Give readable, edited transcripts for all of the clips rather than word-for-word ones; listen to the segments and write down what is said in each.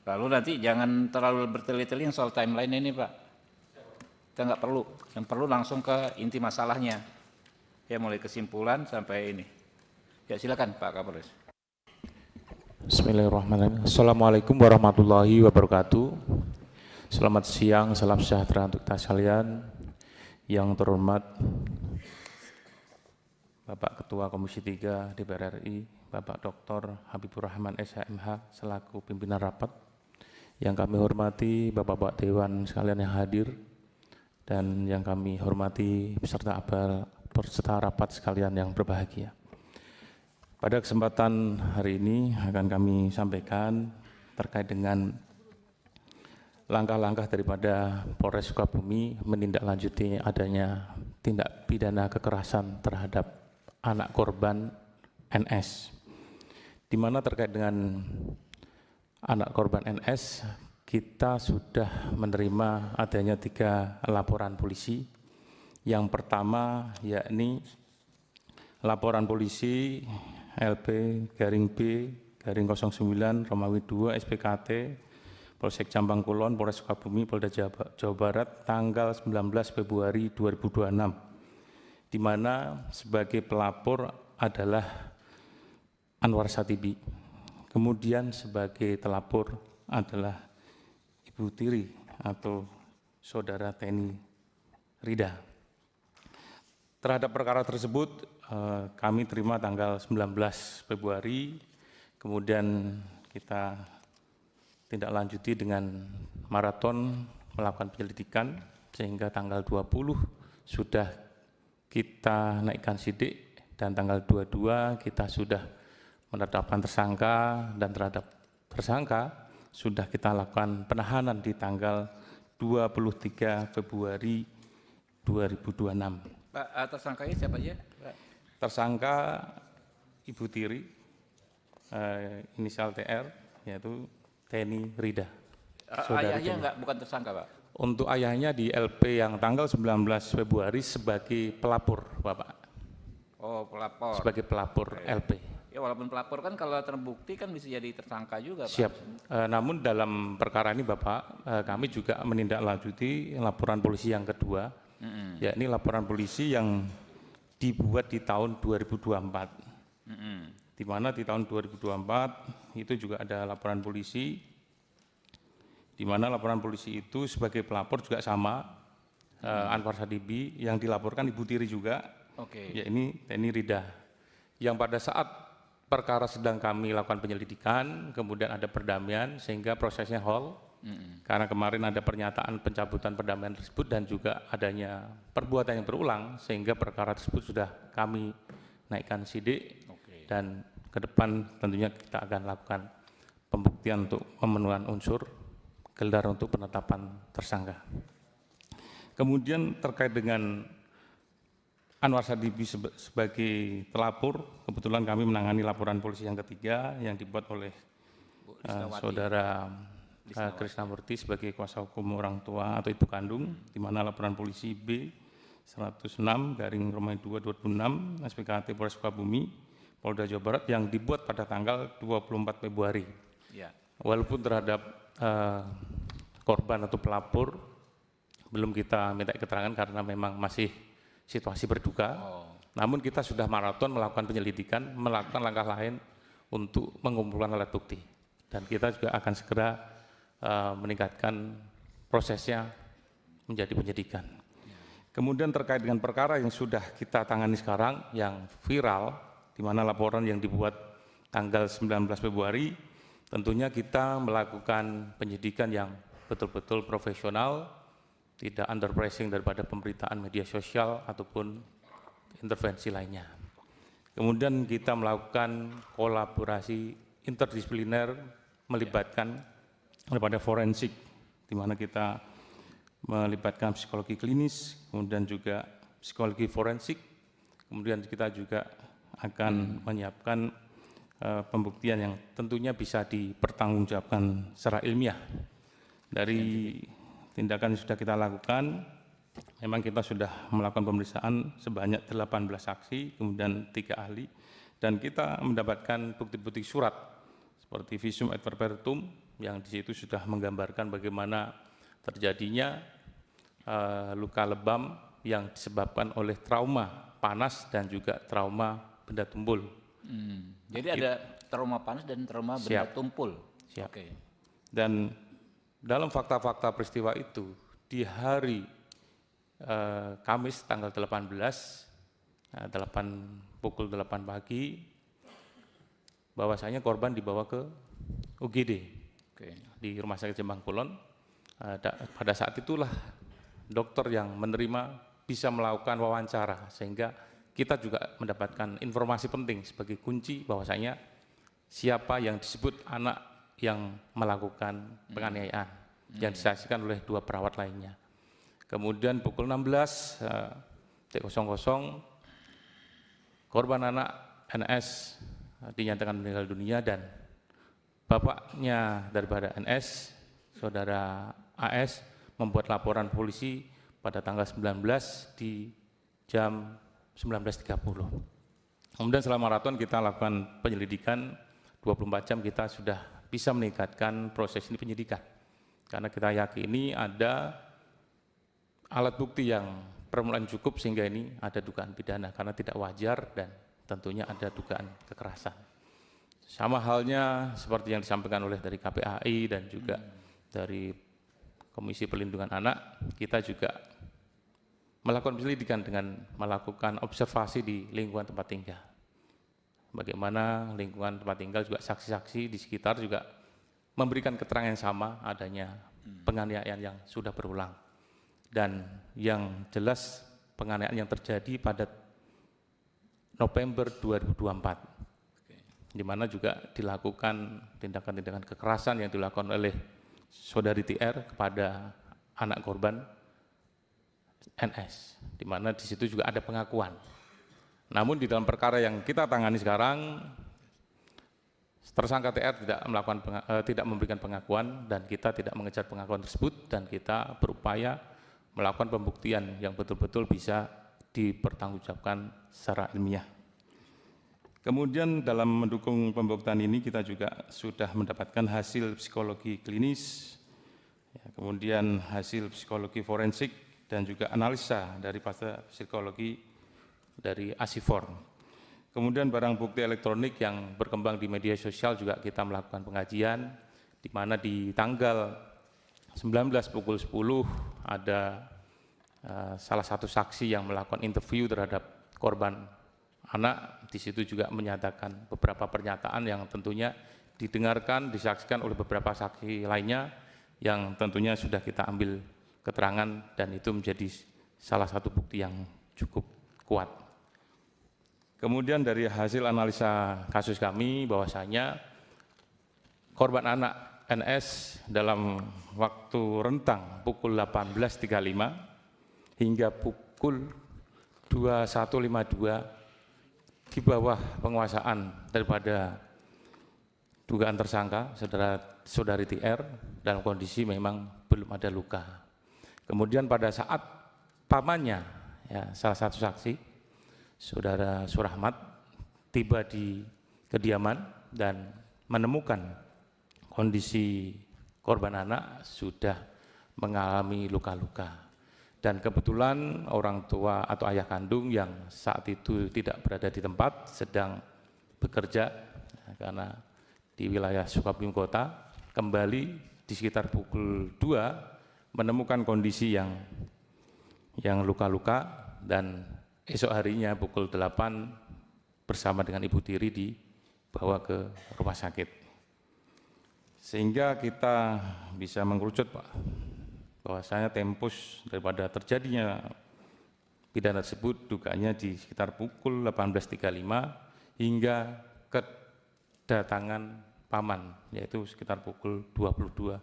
Lalu nanti jangan terlalu bertele-tele soal timeline ini Pak. Kita nggak perlu, yang perlu langsung ke inti masalahnya. Ya mulai kesimpulan sampai ini. Ya silakan Pak Kapolres. Bismillahirrahmanirrahim. Assalamualaikum warahmatullahi wabarakatuh. Selamat siang, salam sejahtera untuk kita sekalian. Yang terhormat Bapak Ketua Komisi 3 DPR RI, Bapak Dr. Habibur Rahman SHMH selaku pimpinan rapat. Yang kami hormati Bapak-Bapak Dewan sekalian yang hadir dan yang kami hormati peserta rapat sekalian yang berbahagia. Pada kesempatan hari ini akan kami sampaikan terkait dengan langkah-langkah daripada Polres Sukabumi menindaklanjuti adanya tindak pidana kekerasan terhadap anak korban NS. Di mana terkait dengan anak korban NS, kita sudah menerima adanya 3 laporan polisi. Yang pertama yakni laporan polisi LP-B-09 Romawi 2 SPKT Polsek Jambang Kulon, Polres Sukabumi, Polda Jawa Barat tanggal 19 Februari 2026, di mana sebagai pelapor adalah Anwar Satibi. Kemudian sebagai telapor adalah Ibu Tiri atau Saudara Teni Rida. Terhadap perkara tersebut kami terima tanggal 19 Februari, kemudian kita tindak lanjuti dengan maraton melakukan penyelidikan sehingga tanggal 20 sudah kita naikkan sidik dan tanggal 22 kita sudah menetapkan tersangka dan terhadap tersangka sudah kita lakukan penahanan di tanggal 23 Februari 2026. Pak, tersangkanya siapa aja? Pak? Tersangka Ibu Tiri, inisial TR, yaitu Teni Rida. Ayahnya enggak, bukan tersangka Pak? Untuk ayahnya di LP yang tanggal 19 Februari sebagai pelapor, Bapak. Oh, pelapor. Sebagai pelapor LP. Ya walaupun pelapor kan kalau terbukti kan bisa jadi tersangka juga Pak. Siap. Namun dalam perkara ini Bapak, kami juga menindaklanjuti laporan polisi yang kedua, yakni laporan polisi yang dibuat di tahun 2024. Di mana di tahun 2024 itu juga ada laporan polisi, di mana laporan polisi itu sebagai pelapor juga sama, Anwar Satibi, yang dilaporkan Ibu Tiri juga, yakni Teni Rida. Yang pada saat perkara sedang kami lakukan penyelidikan, kemudian ada perdamaian sehingga prosesnya hold, karena kemarin ada pernyataan pencabutan perdamaian tersebut dan juga adanya perbuatan yang berulang sehingga perkara tersebut sudah kami naikkan sidik dan ke depan tentunya kita akan lakukan pembuktian untuk pemenuhan unsur gelar untuk penetapan tersangka. Kemudian terkait dengan Anwar Satibi sebagai telapor, kebetulan kami menangani laporan polisi yang ketiga yang dibuat oleh Saudara Krisnamurti sebagai kuasa hukum orang tua atau ibu kandung, di mana laporan polisi B-106/Romawi 2 2006 SPKT Polres Sukabumi, Polda Jawa Barat yang dibuat pada tanggal 24 Februari. Ya. Walaupun terhadap korban atau pelapor belum kita minta keterangan karena memang masih situasi berduka, namun kita sudah maraton melakukan penyelidikan, melakukan langkah lain untuk mengumpulkan alat bukti, dan kita juga akan segera meningkatkan prosesnya menjadi penyidikan. Kemudian terkait dengan perkara yang sudah kita tangani sekarang yang viral, di mana laporan yang dibuat tanggal 19 Februari, tentunya kita melakukan penyidikan yang betul-betul profesional, tidak under pressing daripada pemberitaan media sosial ataupun intervensi lainnya. Kemudian kita melakukan kolaborasi interdisipliner melibatkan daripada forensik, di mana kita melibatkan psikologi klinis, kemudian juga psikologi forensik, kemudian kita juga akan menyiapkan pembuktian yang tentunya bisa dipertanggungjawabkan secara ilmiah. Dari tindakan yang sudah kita lakukan, memang kita sudah melakukan pemeriksaan sebanyak 18 saksi, kemudian 3 ahli, dan kita mendapatkan bukti-bukti surat seperti visum et verbum, yang di situ sudah menggambarkan bagaimana terjadinya luka lebam yang disebabkan oleh trauma panas dan juga trauma benda tumpul. Jadi ada trauma panas dan trauma benda tumpul. Siap. Oke. Dan dalam fakta-fakta peristiwa itu di hari Kamis tanggal 18 pukul 8 pagi bahwasanya korban dibawa ke UGD di Rumah Sakit Jombang Kulon. Pada saat itulah dokter yang menerima bisa melakukan wawancara sehingga kita juga mendapatkan informasi penting sebagai kunci bahwasanya siapa yang disebut anak yang melakukan penganiayaan yang disaksikan oleh 2 perawat lainnya. Kemudian pukul 16.00 korban anak NS dinyatakan meninggal dunia dan bapaknya daripada NS, saudara AS, membuat laporan polisi pada tanggal 19 di jam 19.30. Kemudian selama maraton kita lakukan penyelidikan 24 jam, kita sudah bisa meningkatkan proses ini penyidikan karena kita yakini ada alat bukti yang permulaan cukup sehingga ini ada dugaan pidana karena tidak wajar dan tentunya ada dugaan kekerasan. Sama halnya seperti yang disampaikan oleh dari KPAI dan juga dari Komisi Perlindungan Anak, kita juga melakukan penyelidikan dengan melakukan observasi di lingkungan tempat tinggal. Bagaimana lingkungan tempat tinggal juga saksi-saksi di sekitar juga memberikan keterangan yang sama adanya penganiayaan yang sudah berulang. Dan yang jelas penganiayaan yang terjadi pada November 2024, di mana juga dilakukan tindakan-tindakan kekerasan yang dilakukan oleh saudari TR kepada anak korban NS, di mana di situ juga ada pengakuan. Namun di dalam perkara yang kita tangani sekarang, tersangka TR tidak memberikan pengakuan dan kita tidak mengejar pengakuan tersebut dan kita berupaya melakukan pembuktian yang betul-betul bisa dipertanggungjawabkan secara ilmiah. Kemudian dalam mendukung pembuktian ini kita juga sudah mendapatkan hasil psikologi klinis, kemudian hasil psikologi forensik dan juga analisa dari psikologi dari ASIFOR. Kemudian barang bukti elektronik yang berkembang di media sosial juga kita melakukan pengajian, di mana di tanggal 19 pukul 10 ada salah satu saksi yang melakukan interview terhadap korban anak. Di situ juga menyatakan beberapa pernyataan yang tentunya didengarkan, disaksikan oleh beberapa saksi lainnya yang tentunya sudah kita ambil keterangan dan itu menjadi salah satu bukti yang cukup kuat. Kemudian dari hasil analisa kasus kami bahwasanya korban anak NS dalam waktu rentang pukul 18.35 hingga pukul 21.52 di bawah penguasaan daripada dugaan tersangka saudari TR dalam kondisi memang belum ada luka. Kemudian pada saat pamannya, salah satu saksi, saudara Surahmat, tiba di kediaman dan menemukan kondisi korban anak sudah mengalami luka-luka. Dan kebetulan orang tua atau ayah kandung yang saat itu tidak berada di tempat sedang bekerja karena di wilayah Sukabumi Kota, kembali di sekitar pukul 2 menemukan kondisi yang luka-luka dan esok harinya pukul 8 bersama dengan ibu tiri dibawa ke rumah sakit. Sehingga kita bisa mengerucut Pak, bahwasanya tempus daripada terjadinya pidana tersebut dugaannya di sekitar pukul 18.35 hingga kedatangan paman, yaitu sekitar pukul 22.00.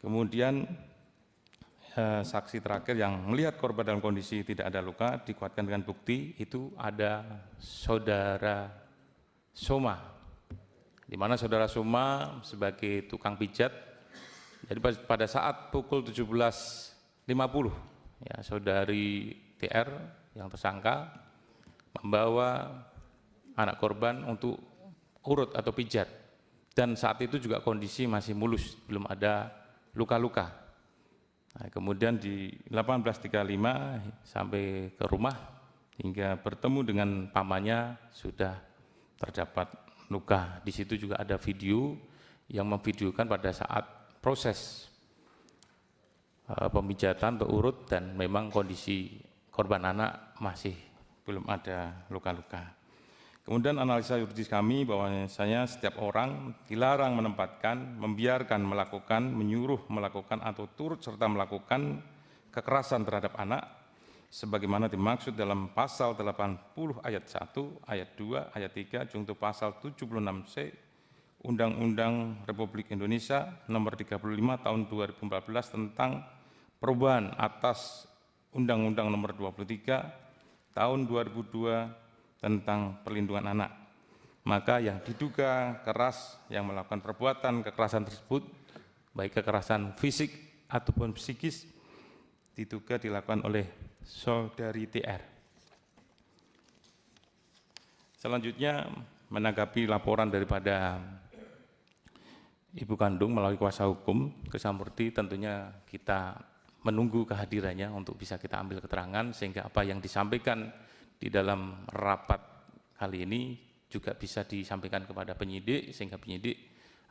Kemudian saksi terakhir yang melihat korban dalam kondisi tidak ada luka dikuatkan dengan bukti itu ada saudara Soma, di mana saudara Soma sebagai tukang pijat. Jadi pada saat pukul 17.50 saudari TR yang tersangka membawa anak korban untuk urut atau pijat dan saat itu juga kondisi masih mulus, belum ada luka-luka. Nah, kemudian di 1835 sampai ke rumah hingga bertemu dengan pamannya sudah terdapat luka. Di situ juga ada video yang memvideokan pada saat proses pemijatan atau urut, dan memang kondisi korban anak masih belum ada luka-luka. Kemudian analisa yuridis kami bahwasanya setiap orang dilarang menempatkan, membiarkan, melakukan, menyuruh melakukan atau turut serta melakukan kekerasan terhadap anak sebagaimana dimaksud dalam pasal 80 ayat 1, ayat 2, ayat 3 junto pasal 76C Undang-Undang Republik Indonesia nomor 35 tahun 2014 tentang perubahan atas Undang-Undang nomor 23 tahun 2002 tentang perlindungan anak. Maka yang diduga keras yang melakukan perbuatan kekerasan tersebut, baik kekerasan fisik ataupun psikis, diduga dilakukan oleh saudari TR. Selanjutnya, menanggapi laporan daripada ibu kandung melalui kuasa hukum Krisnamurti, tentunya kita menunggu kehadirannya untuk bisa kita ambil keterangan, sehingga apa yang disampaikan di dalam rapat kali ini juga bisa disampaikan kepada penyidik, sehingga penyidik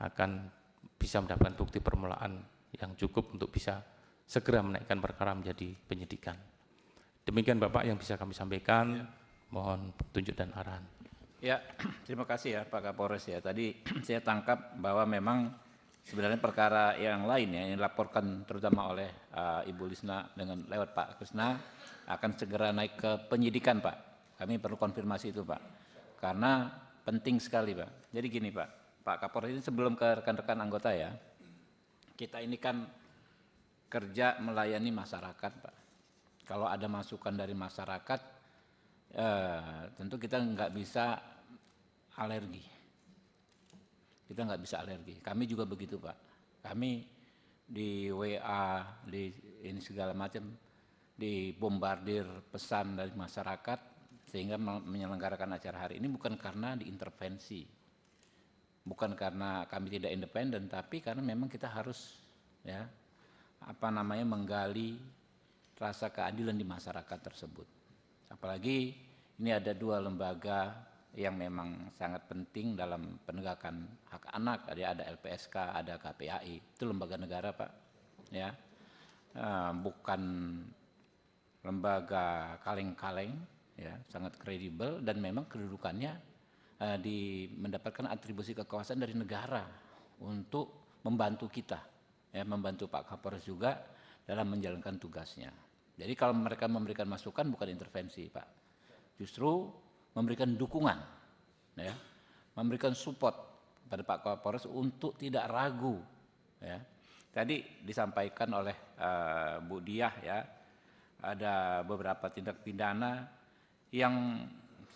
akan bisa mendapatkan bukti permulaan yang cukup untuk bisa segera menaikkan perkara menjadi penyidikan. Demikian Bapak yang bisa kami sampaikan, mohon petunjuk dan arahan. Ya, terima kasih ya Pak Kapolres ya. Tadi saya tangkap bahwa memang sebenarnya perkara yang lain ya, yang dilaporkan terutama oleh Ibu Lisna dengan lewat Pak Krisna akan segera naik ke penyidikan Pak. Kami perlu konfirmasi itu Pak, karena penting sekali Pak. Jadi gini Pak Kapolres ini sebelum ke rekan-rekan anggota ya, kita ini kan kerja melayani masyarakat Pak. Kalau ada masukan dari masyarakat, tentu kita nggak bisa alergi. Kita nggak bisa alergi. Kami juga begitu Pak. Kami di WA, di ini segala macam, dibombardir pesan dari masyarakat sehingga menyelenggarakan acara hari ini bukan karena diintervensi, bukan karena kami tidak independen, tapi karena memang kita harus ya menggali rasa keadilan di masyarakat tersebut. Apalagi ini ada dua lembaga yang memang sangat penting dalam penegakan hak anak, ada LPSK, ada KPAI, itu lembaga negara Pak, ya, bukan lembaga kaleng-kaleng, ya, sangat kredibel dan memang kedudukannya mendapatkan atribusi kekuasaan dari negara untuk membantu kita, ya, membantu Pak Kapolres juga dalam menjalankan tugasnya. Jadi kalau mereka memberikan masukan bukan intervensi Pak, justru memberikan dukungan, ya, memberikan support pada Pak Kapolres untuk tidak ragu, ya. Tadi disampaikan oleh Bu Diah ya, ada beberapa tindak pidana yang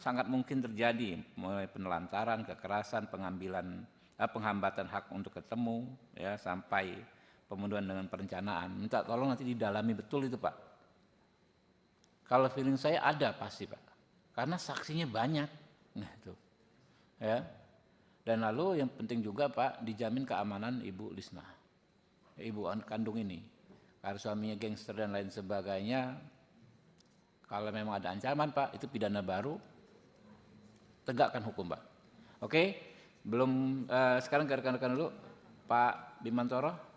sangat mungkin terjadi, mulai penelantaran, kekerasan, penghambatan hak untuk ketemu, ya, sampai pembunuhan dengan perencanaan. Minta tolong nanti didalami betul itu Pak. Kalau feeling saya ada pasti Pak, karena saksinya banyak, nah itu, ya. Dan lalu yang penting juga Pak, dijamin keamanan Ibu Lisna, ibu kandung ini. Karena suaminya gangster dan lain sebagainya, kalau memang ada ancaman Pak, itu pidana baru, tegakkan hukum Pak. Oke, belum sekarang ke rekan-rekan dulu, Pak Bimantoro.